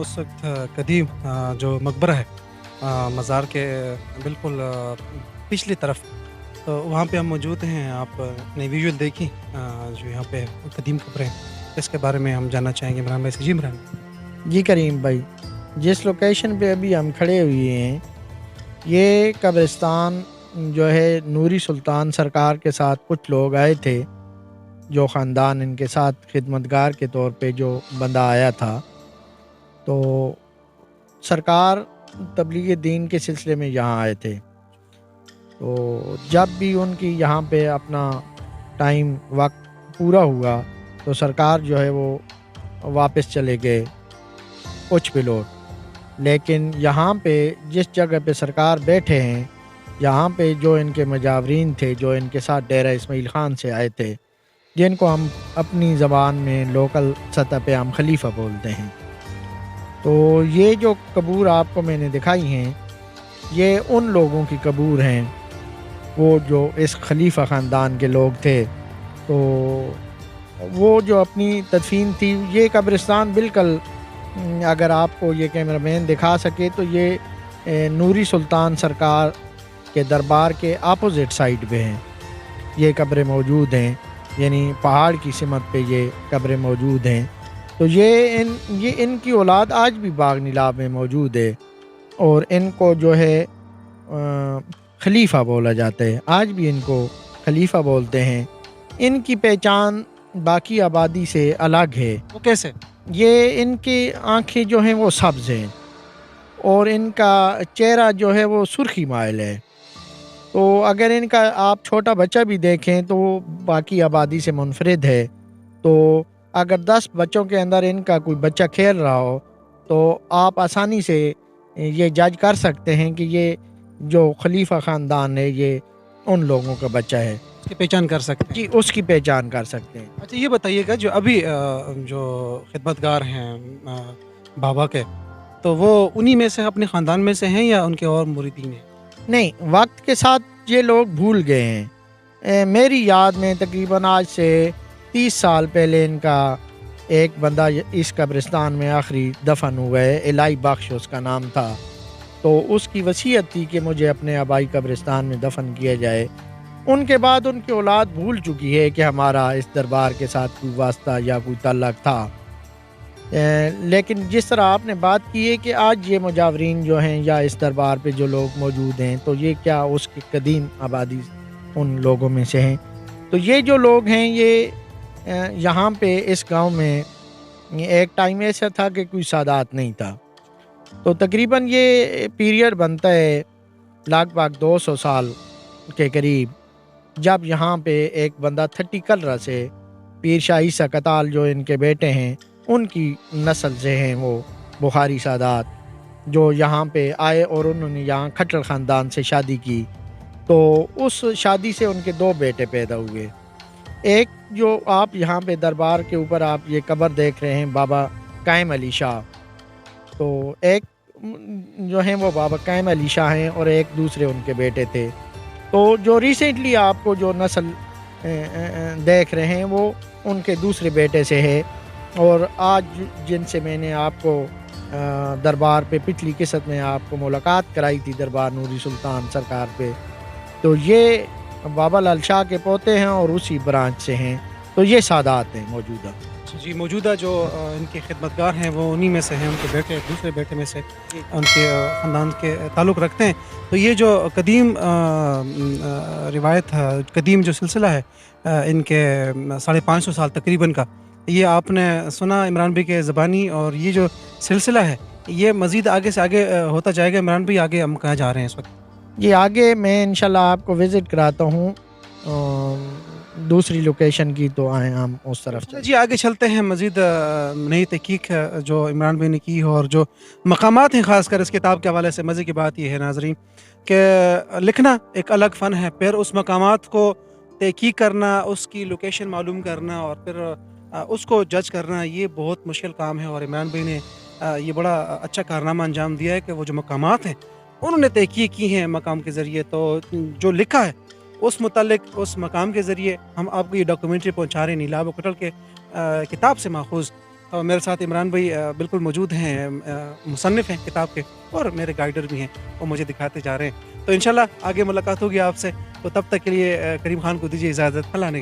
उस वक्त कदीम जो मकबरा है मज़ार के बिल्कुल पिछली तरफ, तो वहाँ पे हम मौजूद हैं। आप अपने विजुअल देखिए जो यहाँ पे कदीम कब्रें हैं, इसके बारे में हम जानना चाहेंगे इमरान भाई से। जी इमरान। जी करीम भाई, जिस लोकेशन पे अभी हम खड़े हुए हैं, ये कब्रिस्तान जो है नूरी सुल्तान सरकार के साथ कुछ लोग आए थे, जो ख़ानदान इनके साथ खिदमतगार के तौर पे जो बंदा आया था। तो सरकार तबलीग दीन के सिलसिले में यहाँ आए थे। तो जब भी उनकी यहाँ पे अपना टाइम वक्त पूरा हुआ तो सरकार जो है वो वापस चले गए कुछ भी लोग। लेकिन यहाँ पे जिस जगह पे सरकार बैठे हैं, यहाँ पे जो इनके मजावरीन थे, जो इनके साथ डेरा इस्माइल ख़ान से आए थे, जिनको हम अपनी ज़बान में लोकल सतह पे हम खलीफा बोलते हैं, तो ये जो कबूर आपको मैंने दिखाई हैं, ये उन लोगों की कबूर हैं, वो जो इस खलीफा ख़ानदान के लोग थे। तो वो जो अपनी तदफीन थी, ये कब्रिस्तान बिल्कुल अगर आपको ये कैमरामैन दिखा सके तो ये नूरी सुल्तान सरकार के दरबार के अपोजिट साइड पे हैं ये कब्रें मौजूद हैं, यानी पहाड़ की सिमत पे ये कब्रें मौजूद हैं। तो ये इनकी औलाद आज भी बाग नीलाब में मौजूद है और इनको जो है खलीफा बोला जाता है, आज भी इनको खलीफा बोलते हैं। इनकी पहचान बाकी आबादी से अलग है। वो कैसे? ये इनकी आँखें जो हैं वो सब्ज़ हैं और इनका चेहरा जो है वो सुर्खी माइल है। तो अगर इनका आप छोटा बच्चा भी देखें तो वो बाकी आबादी से मुनफरिद है। तो अगर 10 बच्चों के अंदर इनका कोई बच्चा खेल रहा हो तो आप आसानी से ये जज कर सकते हैं कि ये जो खलीफा ख़ानदान है, ये उन लोगों का बच्चा है। उसकी पहचान कर सकते हैं? जी, उसकी पहचान कर सकते हैं। अच्छा, ये बताइएगा जो अभी जो खिदमतगार हैं बाबा के, तो वो उन्हीं में से, अपने ख़ानदान में से हैं या उनके और मुरीदीन हैं? नहीं, वक्त के साथ ये लोग भूल गए हैं। मेरी याद में तकरीबन आज से 30 साल पहले इनका एक बंदा इस कब्रिस्तान में आखिरी दफन हुआ है, इलाई बख्श उसका नाम था। तो उसकी वसीयत थी कि मुझे अपने आबाई कब्रिस्तान में दफन किया जाए। उनके बाद उनकी औलाद भूल चुकी है कि हमारा इस दरबार के साथ कोई वास्ता या कोई ताल्लुक़ था। लेकिन जिस तरह आपने बात की है कि आज ये मुजावरीन जो हैं या इस दरबार पे जो लोग मौजूद हैं, तो ये क्या उसकी कदीम आबादी उन लोगों में से हैं। तो ये जो लोग हैं, ये यहाँ पे इस गांव में एक टाइम ऐसा था कि कोई सादात नहीं था। तो तकरीबन ये पीरियड बनता है लगभग 200 साल के करीब, जब यहाँ पे एक बंदा 30 कलरा से पीर शाह ईसा कताल जो इनके बेटे हैं, उनकी नस्ल से हैं वो बुखारी सादात, जो यहाँ पे आए और उन्होंने यहाँ खट्टर ख़ानदान से शादी की। तो उस शादी से उनके 2 बेटे पैदा हुए। एक जो आप यहाँ पे दरबार के ऊपर आप ये कब्र देख रहे हैं, बाबा कायम अली शाह, तो एक जो हैं वो बाबा कायम अली शाह हैं और एक दूसरे उनके बेटे थे। तो जो रिसेंटली आपको जो नस्ल देख रहे हैं वो उनके दूसरे बेटे से है। और आज जिनसे मैंने आपको दरबार पे पिछली किस्त में आपको मुलाकात कराई थी दरबार नूरी सुल्तान सरकार पे, तो ये बाबा लाल शाह के पोते हैं और उसी ब्रांच से हैं। तो ये सादात हैं मौजूदा। जी, मौजूदा जो इनके खिदमतगार हैं वो उन्हीं में से हैं, उनके बेटे दूसरे बेटे में से उनके ख़ानदान के ताल्लुक़ रखते हैं। तो ये जो कदीम रिवायत है, कदीम जो सिलसिला है इनके 550 साल तकरीबन का, ये आपने सुना इमरान भाई के ज़बानी, और ये जो सिलसिला है ये मज़ीद आगे से आगे होता जाएगा। इमरान भाई, आगे हम कहाँ जा रहे हैं इस वक्त? ये आगे मैं इंशाल्लाह आपको विज़िट कराता हूँ दूसरी लोकेशन की, तो आए हम उस तरफ जी आगे चलते हैं। मज़ीद नई तहकीक जो इमरान भाई ने की हो और जो मकामात हैं, ख़ासकर इस किताब के हवाले से मज़े की बात यह है नाज़रीन कि लिखना एक अलग फ़न है, फिर उस मकामात को तहकीक करना, उसकी लोकेशन मालूम करना और फिर उसको जज करना, ये बहुत मुश्किल काम है। और इमरान भाई ने ये बड़ा अच्छा कारनामा अंजाम दिया है कि वो जो मकामात हैं उन्होंने तहकीक की हैं मकाम के ज़रिए। तो जो लिखा है उस मुतालिक उस मकाम के ज़रिए हम आपको ये डॉक्यूमेंट्री पहुँचा रहे हैं नीलाब कटल के किताब से माखूज़। اور میرے ساتھ عمران بھائی بالکل موجود ہیں، مصنف ہیں کتاب کے اور میرے گائیڈر بھی ہیں، وہ مجھے دکھاتے جا رہے ہیں. تو انشاءاللہ آگے ملاقات ہوگی آپ سے، تو تب تک کے لیے کریم خان کو دیجیے اجازت. اللہ نے